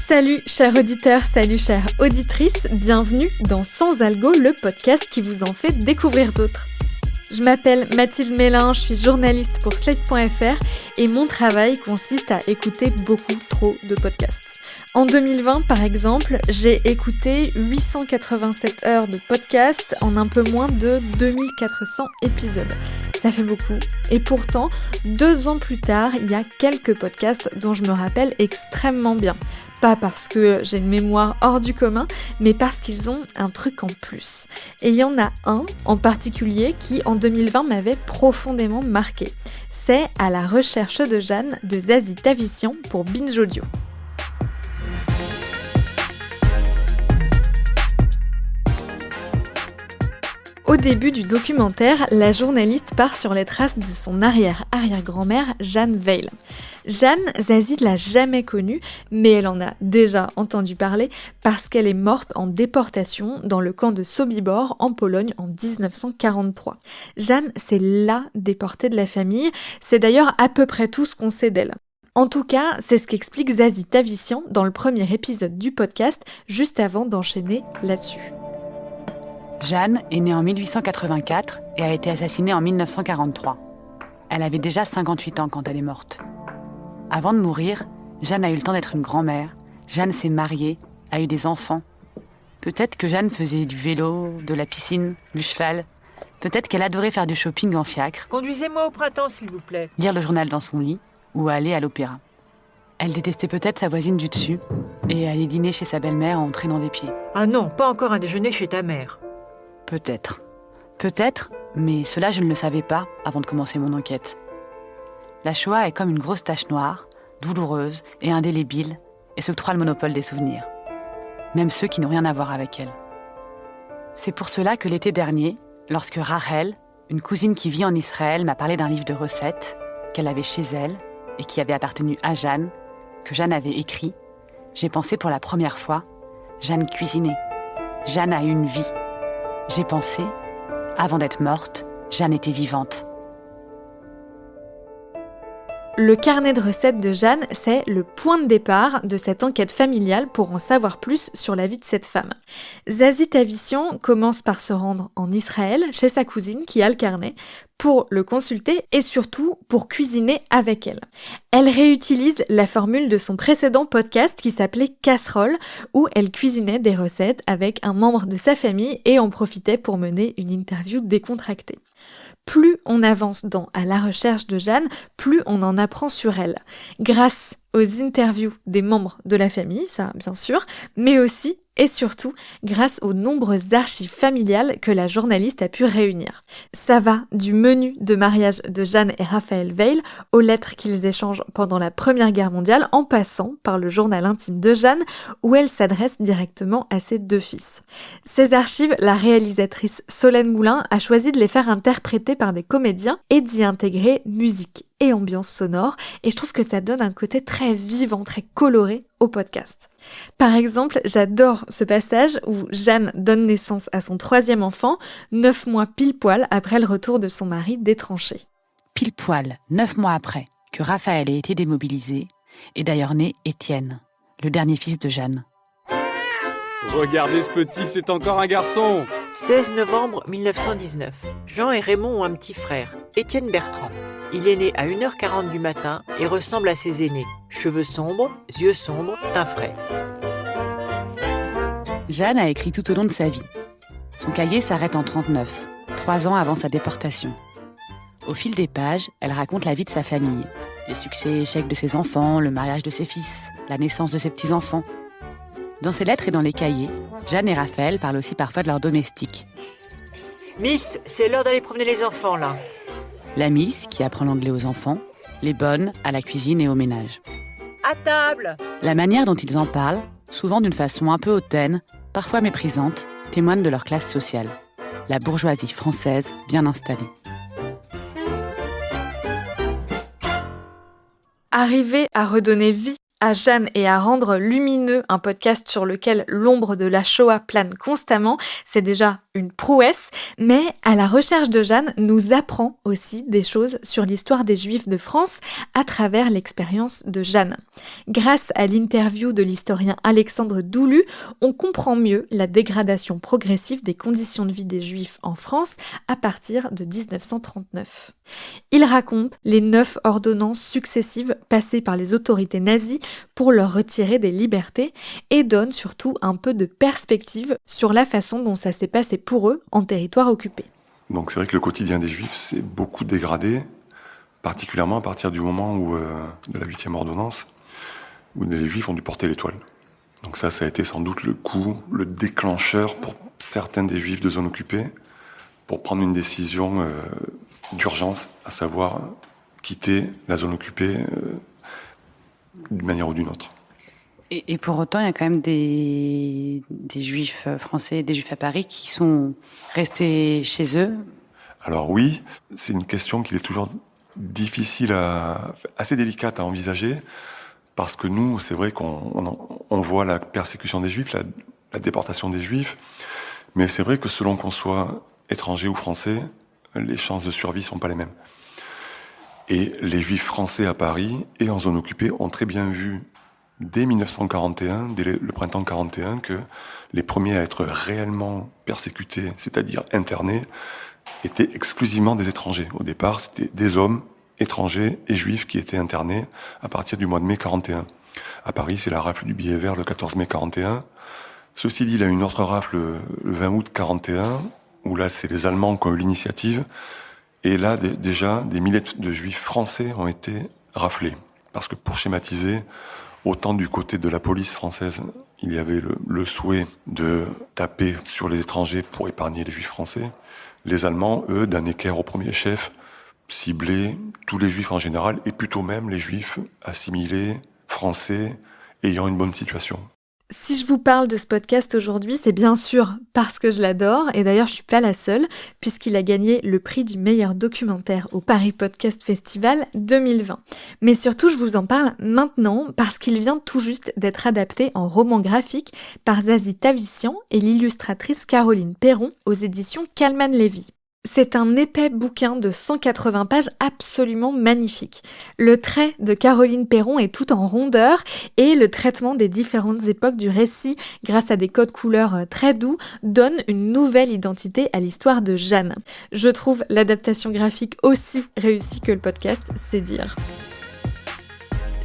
Salut chers auditeurs, salut chères auditrices, bienvenue dans Sans Algo, le podcast qui vous en fait découvrir d'autres. Je m'appelle Mathilde Mélin, je suis journaliste pour Slate.fr et mon travail consiste à écouter beaucoup trop de podcasts. En 2020, par exemple, j'ai écouté 887 heures de podcast en un peu moins de 2400 épisodes. Ça fait beaucoup. Et pourtant, 2 ans plus tard, il y a quelques podcasts dont je me rappelle extrêmement bien. Pas parce que j'ai une mémoire hors du commun, mais parce qu'ils ont un truc en plus. Et il y en a un en particulier qui, en 2020, m'avait profondément marqué. C'est À la recherche de Jeanne de Zazie Tavissian pour Binge Audio. Au début du documentaire, la journaliste part sur les traces de son arrière-arrière-grand-mère, Jeanne Weil. Jeanne, Zazie ne l'a jamais connue, mais elle en a déjà entendu parler parce qu'elle est morte en déportation dans le camp de Sobibor en Pologne en 1943. Jeanne, c'est la déportée de la famille, c'est d'ailleurs à peu près tout ce qu'on sait d'elle. En tout cas, c'est ce qu'explique Zazie Tavissian dans le premier épisode du podcast, juste avant d'enchaîner là-dessus. Jeanne est née en 1884 et a été assassinée en 1943. Elle avait déjà 58 ans quand elle est morte. Avant de mourir, Jeanne a eu le temps d'être une grand-mère. Jeanne s'est mariée, a eu des enfants. Peut-être que Jeanne faisait du vélo, de la piscine, du cheval. Peut-être qu'elle adorait faire du shopping en fiacre. Conduisez-moi au printemps, s'il vous plaît. Lire le journal dans son lit ou aller à l'opéra. Elle détestait peut-être sa voisine du dessus et aller dîner chez sa belle-mère en traînant des pieds. Ah non, pas encore un déjeuner chez ta mère. Peut-être. Peut-être, mais cela je ne le savais pas avant de commencer mon enquête. La Shoah est comme une grosse tache noire, douloureuse et indélébile, et s'octroie le monopole des souvenirs. Même ceux qui n'ont rien à voir avec elle. C'est pour cela que l'été dernier, lorsque Rachel, une cousine qui vit en Israël, m'a parlé d'un livre de recettes qu'elle avait chez elle et qui avait appartenu à Jeanne, que Jeanne avait écrit, j'ai pensé pour la première fois, Jeanne cuisinait. Jeanne a eu une vie. J'ai pensé, avant d'être morte, Jeanne était vivante. Le carnet de recettes de Jeanne, c'est le point de départ de cette enquête familiale pour en savoir plus sur la vie de cette femme. Zazie Tavissian commence par se rendre en Israël, chez sa cousine qui a le carnet, pour le consulter et surtout pour cuisiner avec elle. Elle réutilise la formule de son précédent podcast qui s'appelait Casserole, où elle cuisinait des recettes avec un membre de sa famille et en profitait pour mener une interview décontractée. Plus on avance dans À la recherche de Jeanne, plus on en apprend sur elle. Grâce aux interviews des membres de la famille, ça bien sûr, mais aussi et surtout grâce aux nombreuses archives familiales que la journaliste a pu réunir. Ça va du menu de mariage de Jeanne et Raphaël Weil aux lettres qu'ils échangent pendant la Première Guerre mondiale, en passant par le journal intime de Jeanne, où elle s'adresse directement à ses 2 fils. Ces archives, la réalisatrice Solène Moulin a choisi de les faire interpréter par des comédiens et d'y intégrer musique et ambiance sonore, et je trouve que ça donne un côté très vivant, très coloré au podcast. Par exemple, j'adore ce passage où Jeanne donne naissance à son 3e enfant, 9 mois pile poil après le retour de son mari des tranchées. Pile poil, 9 mois après que Raphaël ait été démobilisé, est d'ailleurs né Étienne, le dernier fils de Jeanne. Regardez ce petit, c'est encore un garçon. 16 novembre 1919. Jean et Raymond ont un petit frère, Étienne Bertrand. Il est né à 1h40 du matin et ressemble à ses aînés. Cheveux sombres, yeux sombres, teint frais. Jeanne a écrit tout au long de sa vie. Son cahier s'arrête en 1939, 3 ans avant sa déportation. Au fil des pages, elle raconte la vie de sa famille, les succès et échecs de ses enfants, le mariage de ses fils, la naissance de ses petits-enfants. Dans ses lettres et dans les cahiers, Jeanne et Raphaël parlent aussi parfois de leurs domestiques. Miss, c'est l'heure d'aller promener les enfants, là. La Miss, qui apprend l'anglais aux enfants, les bonnes à la cuisine et au ménage. À table! La manière dont ils en parlent, souvent d'une façon un peu hautaine, parfois méprisante, témoigne de leur classe sociale. La bourgeoisie française bien installée. Arriver à redonner vie à Jeanne et à rendre lumineux un podcast sur lequel l'ombre de la Shoah plane constamment, c'est déjà une prouesse, mais à la recherche de Jeanne nous apprend aussi des choses sur l'histoire des Juifs de France à travers l'expérience de Jeanne. Grâce à l'interview de l'historien Alexandre Doulu, on comprend mieux la dégradation progressive des conditions de vie des Juifs en France à partir de 1939. Il raconte les 9 ordonnances successives passées par les autorités nazies pour leur retirer des libertés et donne surtout un peu de perspective sur la façon dont ça s'est passé pour eux en territoire occupé. Donc c'est vrai que le quotidien des Juifs s'est beaucoup dégradé, particulièrement à partir du moment où, de la 8e ordonnance, où les Juifs ont dû porter l'étoile. Donc ça a été sans doute le déclencheur pour certains des Juifs de zone occupée, pour prendre une décision d'urgence, à savoir quitter la zone occupée d'une manière ou d'une autre. Et pour autant, il y a quand même des Juifs français, des Juifs à Paris qui sont restés chez eux. Alors oui, c'est une question qui est toujours assez délicate à envisager, parce que nous, c'est vrai qu'on voit la persécution des Juifs, la déportation des Juifs, mais c'est vrai que selon qu'on soit étranger ou français, les chances de survie sont pas les mêmes. Et les Juifs français à Paris et en zone occupée ont très bien vu, dès 1941, dès le printemps 41, que les premiers à être réellement persécutés, c'est-à-dire internés, étaient exclusivement des étrangers. Au départ, c'était des hommes étrangers et juifs qui étaient internés à partir du mois de mai 41. À Paris, c'est la rafle du billet vert le 14 mai 41. Ceci dit, il y a une autre rafle le 20 août 41, où là, c'est les Allemands qui ont eu l'initiative. Et là, déjà, des milliers de Juifs français ont été raflés. Parce que pour schématiser, autant du côté de la police française, il y avait le souhait de taper sur les étrangers pour épargner les Juifs français. Les Allemands, eux, d'un équerre au premier chef, ciblaient tous les Juifs en général, et plutôt même les Juifs assimilés, français, ayant une bonne situation. Si je vous parle de ce podcast aujourd'hui, c'est bien sûr parce que je l'adore, et d'ailleurs je suis pas la seule, puisqu'il a gagné le prix du meilleur documentaire au Paris Podcast Festival 2020. Mais surtout, je vous en parle maintenant parce qu'il vient tout juste d'être adapté en roman graphique par Zazie Tavissian et l'illustratrice Caroline Perron aux éditions Kalman Levy. C'est un épais bouquin de 180 pages absolument magnifique. Le trait de Caroline Perron est tout en rondeur et le traitement des différentes époques du récit, grâce à des codes couleurs très doux, donne une nouvelle identité à l'histoire de Jeanne. Je trouve l'adaptation graphique aussi réussie que le podcast, c'est dire.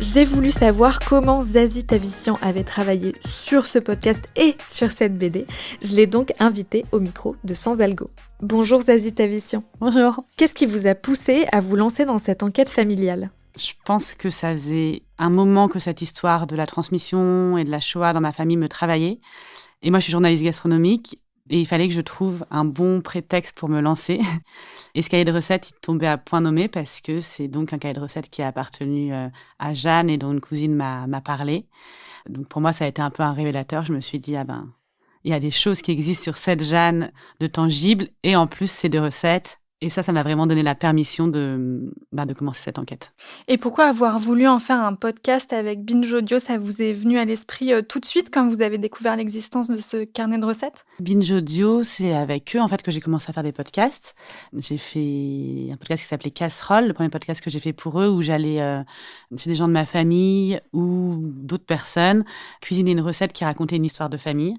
J'ai voulu savoir comment Zazie Tavissian avait travaillé sur ce podcast et sur cette BD. Je l'ai donc invitée au micro de Sans Algo. Bonjour Zazie Tavissian. Bonjour. Qu'est-ce qui vous a poussé à vous lancer dans cette enquête familiale ? Je pense que ça faisait un moment que cette histoire de la transmission et de la Shoah dans ma famille me travaillait. Et moi, je suis journaliste gastronomique et il fallait que je trouve un bon prétexte pour me lancer. Et ce cahier de recettes, il tombait à point nommé parce que c'est donc un cahier de recettes qui a appartenu à Jeanne et dont une cousine m'a parlé. Donc pour moi, ça a été un peu un révélateur. Je me suis dit, il y a des choses qui existent sur cette Jeanne de tangible et en plus, c'est des recettes. Et ça m'a vraiment donné la permission de commencer cette enquête. Et pourquoi avoir voulu en faire un podcast avec Binge Audio ? Ça vous est venu à l'esprit tout de suite quand vous avez découvert l'existence de ce carnet de recettes ? Binge Audio, c'est avec eux en fait que j'ai commencé à faire des podcasts. J'ai fait un podcast qui s'appelait Casserole, le premier podcast que j'ai fait pour eux, où j'allais chez des gens de ma famille ou d'autres personnes cuisiner une recette qui racontait une histoire de famille.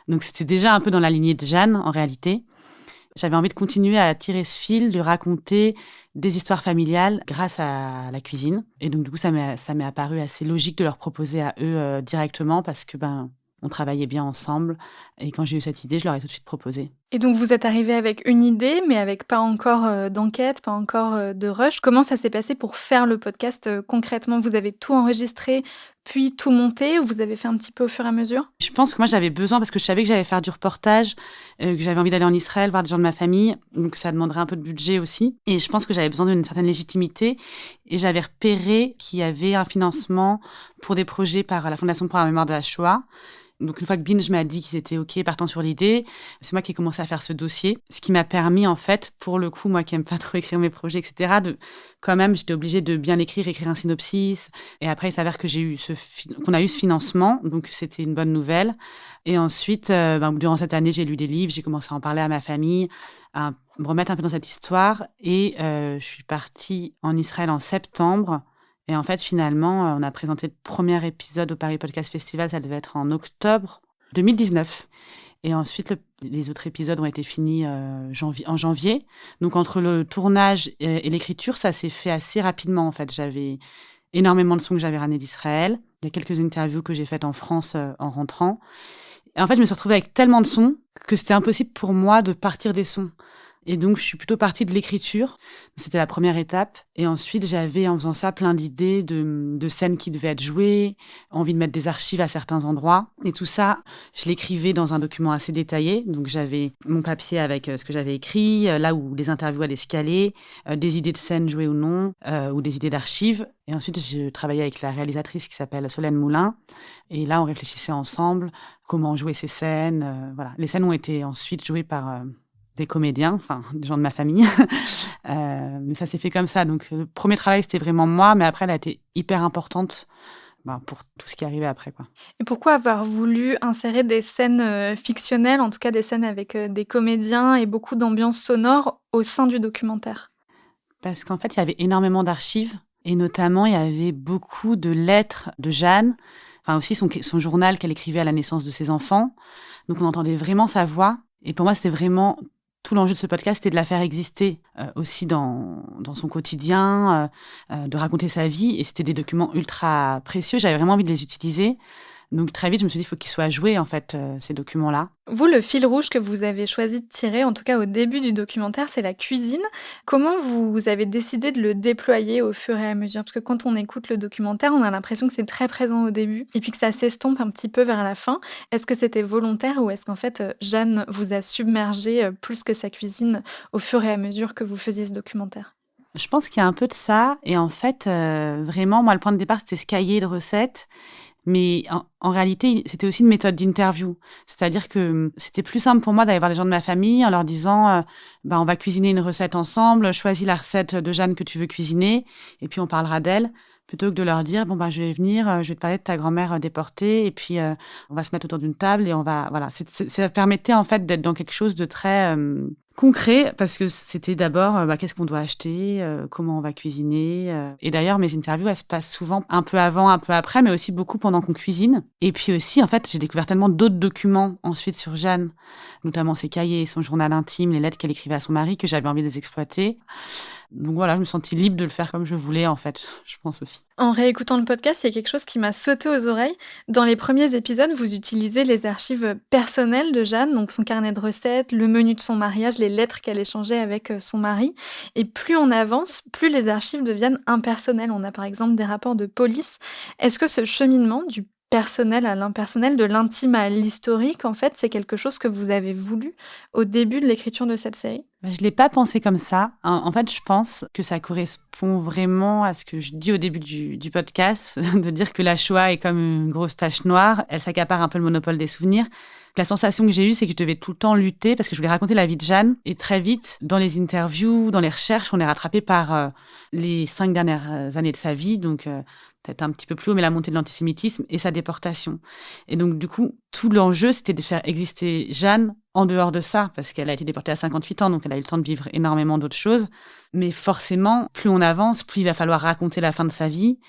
Donc c'était déjà un peu dans la lignée de Jeanne en réalité. J'avais envie de continuer à tirer ce fil, de raconter des histoires familiales grâce à la cuisine. Et donc, du coup, ça m'est apparu assez logique de leur proposer à eux directement parce que, on travaillait bien ensemble. Et quand j'ai eu cette idée, je leur ai tout de suite proposé. Et donc, vous êtes arrivé avec une idée, mais avec pas encore d'enquête, pas encore de rush. Comment ça s'est passé pour faire le podcast concrètement ? Vous avez tout enregistré, puis tout monté, ou vous avez fait un petit peu au fur et à mesure ? Je pense que moi, j'avais besoin, parce que je savais que j'allais faire du reportage, que j'avais envie d'aller en Israël, voir des gens de ma famille, donc ça demanderait un peu de budget aussi. Et je pense que j'avais besoin d'une certaine légitimité. Et j'avais repéré qu'il y avait un financement pour des projets par la Fondation pour la mémoire de la Shoah. Donc une fois que Binge m'a dit qu'ils étaient OK partant sur l'idée, c'est moi qui ai commencé à faire ce dossier. Ce qui m'a permis, en fait, pour le coup, moi qui aime pas trop écrire mes projets, etc., quand même, j'étais obligée de bien écrire un synopsis. Et après, il s'avère que qu'on a eu ce financement, donc c'était une bonne nouvelle. Et ensuite, durant cette année, j'ai lu des livres, j'ai commencé à en parler à ma famille, à me remettre un peu dans cette histoire. Et je suis partie en Israël en septembre. Et en fait, finalement, on a présenté le premier épisode au Paris Podcast Festival, ça devait être en octobre 2019. Et ensuite, les autres épisodes ont été finis en janvier. Donc, entre le tournage et l'écriture, ça s'est fait assez rapidement, en fait. J'avais énormément de sons que j'avais ramenés d'Israël. Il y a quelques interviews que j'ai faites en France en rentrant. Et en fait, je me suis retrouvée avec tellement de sons que c'était impossible pour moi de partir des sons. Et donc, je suis plutôt partie de l'écriture. C'était la première étape. Et ensuite, j'avais, en faisant ça, plein d'idées de scènes qui devaient être jouées, envie de mettre des archives à certains endroits. Et tout ça, je l'écrivais dans un document assez détaillé. Donc, j'avais mon papier avec ce que j'avais écrit, là où les interviews allaient se caler, des idées de scènes jouées ou non, ou des idées d'archives. Et ensuite, je travaillais avec la réalisatrice qui s'appelle Solène Moulin. Et là, on réfléchissait ensemble comment jouer ces scènes. Voilà. Les scènes ont été ensuite jouées par des comédiens, enfin des gens de ma famille. Mais ça s'est fait comme ça. Donc le premier travail, c'était vraiment moi, mais après, elle a été hyper importante pour tout ce qui arrivait après, quoi. Et pourquoi avoir voulu insérer des scènes fictionnelles, en tout cas des scènes avec des comédiens et beaucoup d'ambiance sonore au sein du documentaire? Parce qu'en fait, il y avait énormément d'archives, et notamment, il y avait beaucoup de lettres de Jeanne, enfin aussi son journal qu'elle écrivait à la naissance de ses enfants. Donc on entendait vraiment sa voix. Et pour moi, c'était vraiment tout l'enjeu de ce podcast, c'était de la faire exister aussi dans son quotidien, de raconter sa vie. Et c'était des documents ultra précieux. J'avais vraiment envie de les utiliser. Donc très vite, je me suis dit, il faut qu'ils soient joués, en fait, ces documents-là. Vous, le fil rouge que vous avez choisi de tirer, en tout cas au début du documentaire, c'est la cuisine. Comment vous avez décidé de le déployer au fur et à mesure? Parce que quand on écoute le documentaire, on a l'impression que c'est très présent au début et puis que ça s'estompe un petit peu vers la fin. Est-ce que c'était volontaire ou est-ce qu'en fait, Jeanne vous a submergé plus que sa cuisine au fur et à mesure que vous faisiez ce documentaire? Je pense qu'il y a un peu de ça. Et en fait, vraiment, moi, le point de départ, c'était ce cahier de recettes. Mais en réalité, c'était aussi une méthode d'interview. C'est-à-dire que c'était plus simple pour moi d'aller voir les gens de ma famille en leur disant on va cuisiner une recette ensemble, choisis la recette de Jeanne que tu veux cuisiner, et puis on parlera d'elle, plutôt que de leur dire je vais venir, je vais te parler de ta grand-mère déportée, et puis on va se mettre autour d'une table et on va... Voilà, ça permettait en fait d'être dans quelque chose de très... concret, parce que c'était d'abord qu'est-ce qu'on doit acheter, comment on va cuisiner. Et d'ailleurs, mes interviews, elles se passent souvent un peu avant, un peu après, mais aussi beaucoup pendant qu'on cuisine. Et puis aussi, en fait, j'ai découvert tellement d'autres documents ensuite sur Jeanne, notamment ses cahiers, son journal intime, les lettres qu'elle écrivait à son mari, que j'avais envie de les exploiter. Donc voilà, je me sentis libre de le faire comme je voulais, en fait, je pense aussi. En réécoutant le podcast, il y a quelque chose qui m'a sauté aux oreilles. Dans les premiers épisodes, vous utilisez les archives personnelles de Jeanne, donc son carnet de recettes, le menu de son mariage, les lettres qu'elle échangeait avec son mari. Et plus on avance, plus les archives deviennent impersonnelles. On a par exemple des rapports de police. Est-ce que ce cheminement du personnel à l'impersonnel, de l'intime à l'historique, en fait, c'est quelque chose que vous avez voulu au début de l'écriture de cette série? Je ne l'ai pas pensé comme ça. En fait, je pense que ça correspond vraiment à ce que je dis au début du podcast, de dire que la Shoah est comme une grosse tache noire. Elle s'accapare un peu le monopole des souvenirs. La sensation que j'ai eue, c'est que je devais tout le temps lutter parce que je voulais raconter la vie de Jeanne. Et très vite, dans les interviews, dans les recherches, on est rattrapé par les 5 dernières années de sa vie. Donc, peut-être un petit peu plus haut, mais la montée de l'antisémitisme et sa déportation. Et donc, du coup, tout l'enjeu, c'était de faire exister Jeanne en dehors de ça, parce qu'elle a été déportée à 58 ans, donc elle a eu le temps de vivre énormément d'autres choses. Mais forcément, plus on avance, plus il va falloir raconter la fin de sa vie.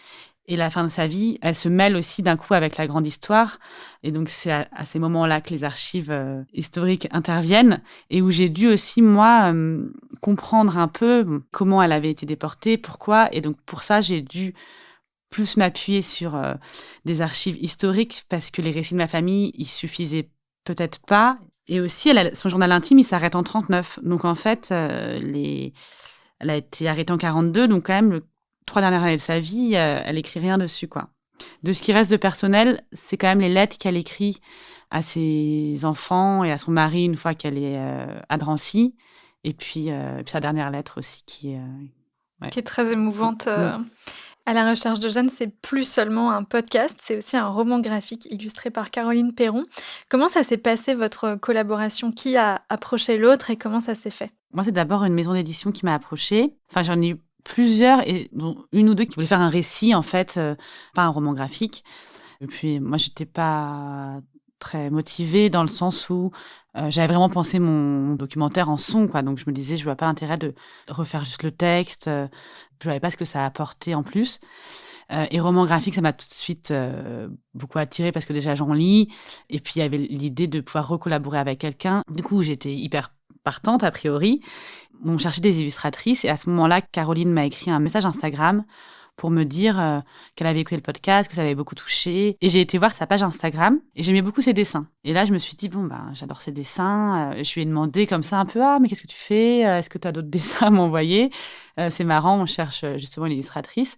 Et la fin de sa vie, elle se mêle aussi d'un coup avec la grande histoire. Et donc, c'est à ces moments-là que les archives historiques interviennent et où j'ai dû aussi, moi, comprendre un peu comment elle avait été déportée, pourquoi. Et donc, pour ça, j'ai dû plus m'appuyer sur des archives historiques parce que les récits de ma famille, ils suffisaient peut-être pas. Et aussi, son journal intime, il s'arrête en 39. Donc, en fait, elle a été arrêtée en 42. Donc, quand même, 3 dernières années de sa vie, elle écrit rien dessus, quoi. De ce qui reste de personnel, c'est quand même les lettres qu'elle écrit à ses enfants et à son mari une fois qu'elle est à Drancy. Et puis sa dernière lettre aussi qui est très émouvante. À la recherche de Jeanne, c'est plus seulement un podcast, c'est aussi un roman graphique illustré par Caroline Perron. Comment ça s'est passé, votre collaboration? Qui a approché l'autre et comment ça s'est fait? Moi, c'est d'abord une maison d'édition qui m'a approchée. Enfin, j'en ai eu plusieurs, et dont une ou deux qui voulaient faire un récit, en fait, pas un roman graphique. Et puis, moi, j'étais pas très motivée dans le sens où j'avais vraiment pensé mon documentaire en son, quoi. Donc, je me disais, je vois pas l'intérêt de refaire juste le texte. Je savais pas ce que ça apportait en plus. Et roman graphique, ça m'a tout de suite beaucoup attirée parce que déjà, j'en lis. Et puis, il y avait l'idée de pouvoir recollaborer avec quelqu'un. Du coup, j'étais hyper partante, a priori. On cherchait des illustratrices. Et à ce moment-là, Caroline m'a écrit un message Instagram pour me dire qu'elle avait écouté le podcast, que ça avait beaucoup touché. Et j'ai été voir sa page Instagram et j'aimais beaucoup ses dessins. Et là, je me suis dit, j'adore ses dessins. Je lui ai demandé comme ça un peu, mais qu'est-ce que tu fais? Est-ce que tu as d'autres dessins à m'envoyer? C'est marrant, on cherche justement une illustratrice.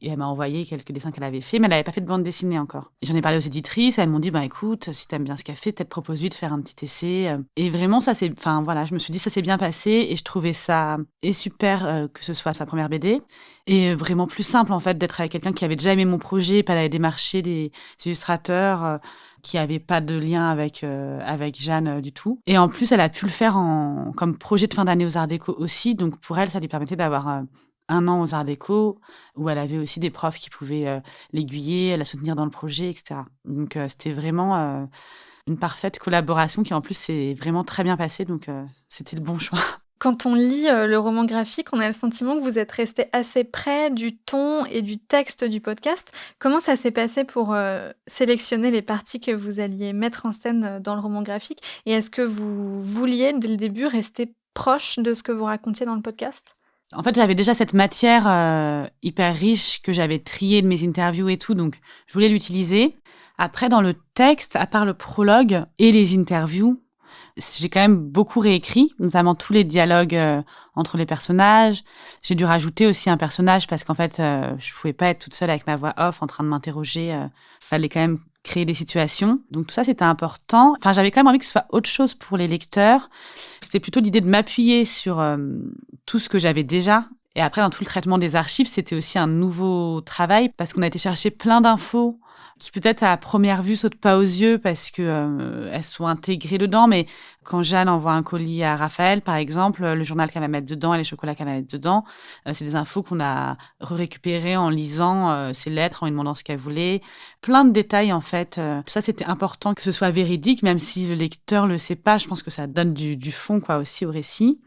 Et elle m'a envoyé quelques dessins qu'elle avait fait, mais elle n'avait pas fait de bande dessinée encore. Et j'en ai parlé aux éditrices, elles m'ont dit, écoute, si t'aimes bien ce qu'elle fait, peut-être propose-lui de faire un petit essai. Et vraiment, je me suis dit, ça s'est bien passé, et je trouvais ça super que ce soit sa première BD. Et vraiment plus simple, en fait, d'être avec quelqu'un qui avait déjà aimé mon projet, pas d'aller démarcher des illustrateurs qui n'avaient pas de lien avec Jeanne du tout. Et en plus, elle a pu le faire comme projet de fin d'année aux Arts Déco aussi, donc pour elle, ça lui permettait d'avoir un an aux Arts Déco, où elle avait aussi des profs qui pouvaient l'aiguiller, la soutenir dans le projet, etc. Donc, c'était vraiment une parfaite collaboration qui, en plus, s'est vraiment très bien passée. Donc, c'était le bon choix. Quand on lit le roman graphique, on a le sentiment que vous êtes resté assez près du ton et du texte du podcast. Comment ça s'est passé pour sélectionner les parties que vous alliez mettre en scène dans le roman graphique? Et est-ce que vous vouliez, dès le début, rester proche de ce que vous racontiez dans le podcast? En fait, j'avais déjà cette matière hyper riche que j'avais triée de mes interviews et tout, donc je voulais l'utiliser. Après, dans le texte, à part le prologue et les interviews, j'ai quand même beaucoup réécrit, notamment tous les dialogues entre les personnages. J'ai dû rajouter aussi un personnage parce qu'en fait, je pouvais pas être toute seule avec ma voix off en train de m'interroger. Fallait quand même créer des situations. Donc tout ça, c'était important. Enfin, j'avais quand même envie que ce soit autre chose pour les lecteurs. C'était plutôt l'idée de m'appuyer sur tout ce que j'avais déjà. Et après, dans tout le traitement des archives, c'était aussi un nouveau travail parce qu'on a été chercher plein d'infos qui peut-être à première vue sautent pas aux yeux parce que elles sont intégrées dedans. Mais quand Jeanne envoie un colis à Raphaël, par exemple, le journal qu'elle va mettre dedans et les chocolats qu'elle va mettre dedans, c'est des infos qu'on a récupérées en lisant ses lettres, en lui demandant ce qu'elle voulait. Plein de détails, en fait. Tout ça, c'était important que ce soit véridique, même si le lecteur le sait pas. Je pense que ça donne du fond, quoi, aussi au récit.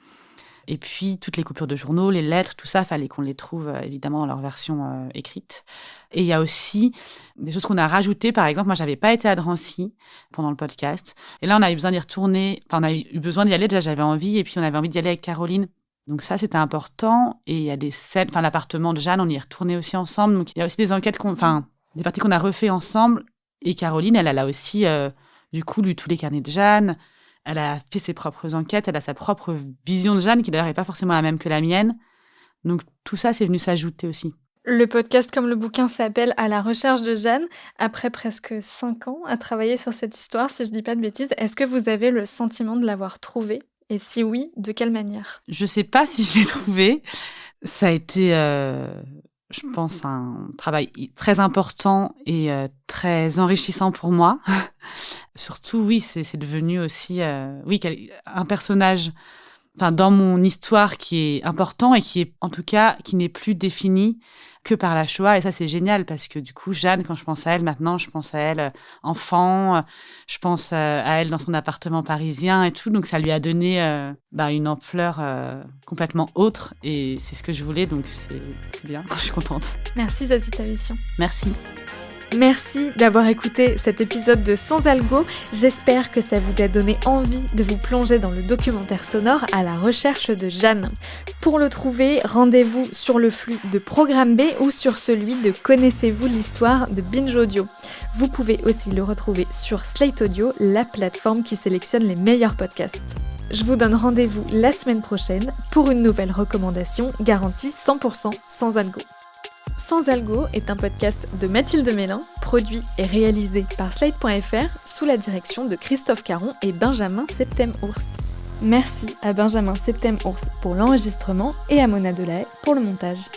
Et puis, toutes les coupures de journaux, les lettres, tout ça, fallait qu'on les trouve évidemment dans leur version écrite. Et il y a aussi des choses qu'on a rajoutées. Par exemple, moi, j'avais pas été à Drancy pendant le podcast. Et là, on a eu besoin d'y retourner. Enfin, on a eu besoin d'y aller. Déjà, j'avais envie. Et puis, on avait envie d'y aller avec Caroline. Donc ça, c'était important. Et il y a des scènes... Enfin, l'appartement de Jeanne, on y est retourné aussi ensemble. Donc, il y a aussi des enquêtes des parties qu'on a refait ensemble. Et Caroline, elle a aussi, du coup, lu tous les carnets de Jeanne. Elle a fait ses propres enquêtes, elle a sa propre vision de Jeanne, qui d'ailleurs n'est pas forcément la même que la mienne. Donc tout ça, c'est venu s'ajouter aussi. Le podcast, comme le bouquin, s'appelle « À la recherche de Jeanne ». Après presque 5 ans à travailler sur cette histoire, si je dis pas de bêtises, est-ce que vous avez le sentiment de l'avoir trouvée? Et si oui, de quelle manière? Je sais pas si je l'ai trouvée. Ça a été, je pense, un travail très important et très enrichissant pour moi. Surtout, oui, c'est devenu aussi un personnage dans mon histoire qui est important et qui est, en tout cas, qui n'est plus défini que par la Shoah. Et ça, c'est génial parce que du coup, Jeanne, quand je pense à elle maintenant, je pense à elle enfant, je pense à elle dans son appartement parisien et tout. Donc, ça lui a donné une ampleur complètement autre. Et c'est ce que je voulais, donc c'est bien, je suis contente. Merci Zazie Tavissian. Merci. Merci d'avoir écouté cet épisode de Sans Algo. J'espère que ça vous a donné envie de vous plonger dans le documentaire sonore à la recherche de Jeanne. Pour le trouver, rendez-vous sur le flux de Programme B ou sur celui de Connaissez-vous l'histoire de Binge Audio. Vous pouvez aussi le retrouver sur Slate Audio, la plateforme qui sélectionne les meilleurs podcasts. Je vous donne rendez-vous la semaine prochaine pour une nouvelle recommandation garantie 100% sans algo. Sans Algo est un podcast de Mathilde Mélin, produit et réalisé par Slate.fr sous la direction de Christophe Caron et Benjamin Septem-Ours. Merci à Benjamin Septem-Ours pour l'enregistrement et à Mona Delahaye pour le montage.